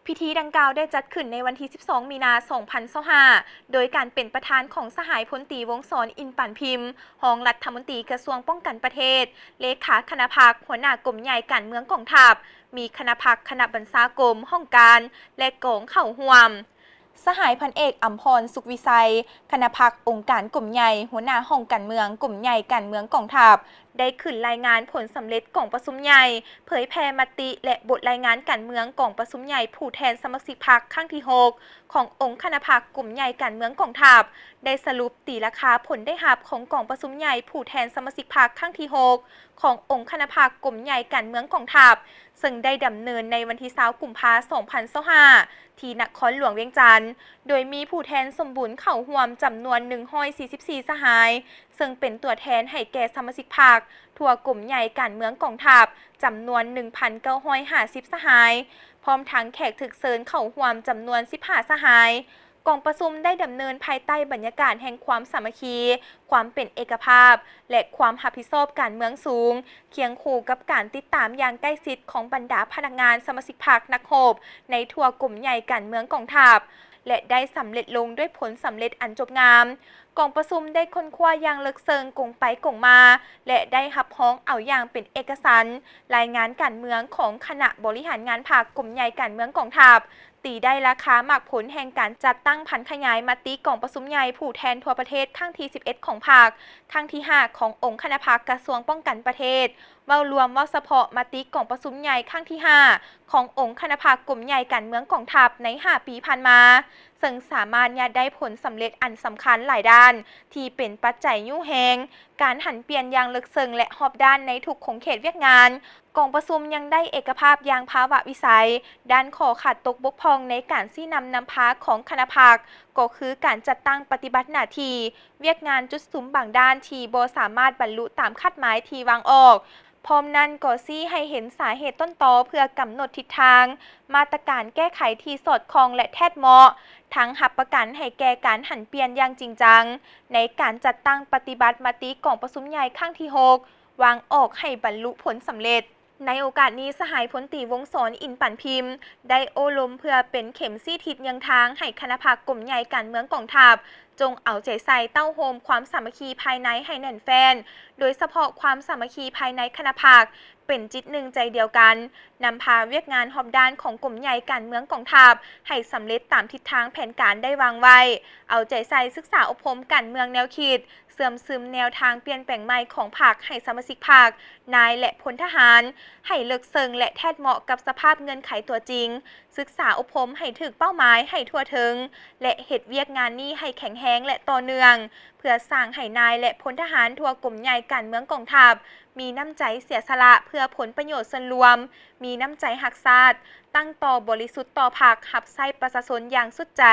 พิธีดังกล่าวได้จัดขึ้นในวันที่ 12 มีนาคม 2025 โดยการเป็นประธานของสหายพลตรีวงศ์ศร อินปั่นพิมพ์รองรัฐมนตรีกระทรวงป้องกันประเทศ เลขาคณะพรรคหัวหน้ากรมใหญ่การเมืองกองทัพ มีคณะพรรคคณะบรรณาธิการห้องการ และกองเข้าร่วม สหายพันเอกอัมพร สุขวิสัย คณะพรรคองค์การกลุ่มใหญ่หัวหน้าห้องการเมืองกลุ่มใหญ่การเมืองกองทัพได้ขึ้นรายงานผลสำเร็จของประชุมใหญ่เผยแพร่มติและบทรายงานการเมืองของประชุมใหญ่ผู้แทนสมาชิกพรรคครั้งที่ 6 ขององค์คณะพรรคกลุ่มใหญ่การเมืองกองทัพได้สรุปตีราคาผลได้รับของกองประชุมใหญ่ผู้แทนสมาชิกพรรคครั้งที่ 6 ขององค์คณะพรรคกลุ่มใหญ่การเมืองกองทัพซึ่งได้ดำเนินในวันที่ 20 กุมภาพันธ์ 2025 ที่นครหลวงเวียงจันทร์โดยมีผู้แทนสมบูรณ์เข้าร่วมจำนวน144สหายซึ่งเป็นตัวแทนให้แก่สมาชิกพรรคทั่วกลุ่มใหญ่การเมืองกองทัพจำนวน 1,950 สหายพร้อมทั้งแขกถึกเชิญเข้าร่วมจำนวน15สหายกองประชุมได้ดำเนินภายใต้บรรยากาศแห่งความสามัคคีความเป็นเอกภาพและความรับผิดชอบการเมืองสูงเคียงคู่กับการติดตามอย่างใกล้ชิดของบรรดาพนักงานสมาชิกพรรคนักรบในทั่วกลุ่มใหญ่การเมืองกองทัพและได้สำเร็จลงด้วยผลสำเร็จอันจบงามกองประชุมได้ค้นคว้าอย่างลึกซึ้งกงไปกงมาและได้รับร้องเอาอย่างเป็นเอกสารรายงานการเมืองของคณะบริหารงานพรรคกลุ่มใหญ่การเมืองกองทัพตีได้ราคามากผลแห่งการจัดตั้งพันขยายมติกองประชุมใหญ่ผู้แทนทั่วประเทศครั้งที่ 11 ของพรรคครั้งที่ 5 ขององค์คณะพรรคกระทรวงป้องกันประเทศเว้ารวมว่าเฉพาะมติกองประชุมใหญ่ครั้งที่ 5 ขององค์คณะพรรคกลุ่มใหญ่การเมืองกองทัพใน 5 ปีผ่านมาซึ่งสามารถได้ผลสำเร็จอันสำคัญหลายด้านที่เป็นปัจจัยยุ่งแหงการหันเปลี่ยนอย่างลึกซึ้งและรอบด้านในทุกขงเขตเวียกงานกองประชุมยังได้เอกภาพอย่างภาวะวิสัยด้านข้อขาดตกบกพร่องในการชี้นำพาของคณะพรรคก็คือการจัดตั้งปฏิบัติหน้าที่เวียกงานจุดสุมบางด้านที่บ่สามารถบรรลุตามคาดหมายที่วางออกพร้อมนั้นก็ชี้ให้เห็นสาเหตุต้นตอเพื่อกำหนดทิศทางมาตรการแก้ไขที่สอดคล้องและแทบเหมาะทั้งหับประกันให้แก่การหันเปลี่ยนอย่างจริงจังในการจัดตั้งปฏิบัติมติกองประชุมใหญ่ครั้งที่ 6 วางออกให้บรรลุผลสำเร็จในโอกาสนี้สหายพลตรีวงศ์ศร อินปั่นพิมพ์ได้โอลมเพื่อเป็นเข็มซี่ทิศยังทางให้คณะพรรคกลุ่มใหญ่การเมืองกองทัพจงเอาใจใส่เต้าโฮมความสามัคคีภายในให้แน่นแฟ้นโดยเฉพาะความสามัคคีภายในคณะพรรคเป็นจิตหนึ่งใจเดียวกันนำพาเวียกงานหอบด้านของกลุ่มใหญ่การเมืองกองทัพให้สำเร็จตามทิศทางแผนการได้วางไว้เอาใจใส่ศึกษาอบรมการเมืองแนวคิดเสื่อมซึมแนวทางเปลี่ยนแปลงใหม่ของพรรคให้สมาชิกพรรคนายและพลทหารให้เลิกเซิงและแทดเหมาะกับสภาพเงื่อนไขตัวจริงศึกษาอบรมให้ถึงเป้าหมายให้ทั่วถึงและเหตุเวียกงานนี้ให้แข็งแรงและต่อเนื่องเพื่อสร้างให้นายและพลทหารทั่วกลุ่มใหญ่การเมืองกองทัพมีน้ำใจเสียสละเพื่อผลประโยชน์ส่วนรวมมีน้ำใจรักชาติตั้งต่อบริสุทธิ์ต่อพรรครับใช้ประชาชนอย่างสุดใจ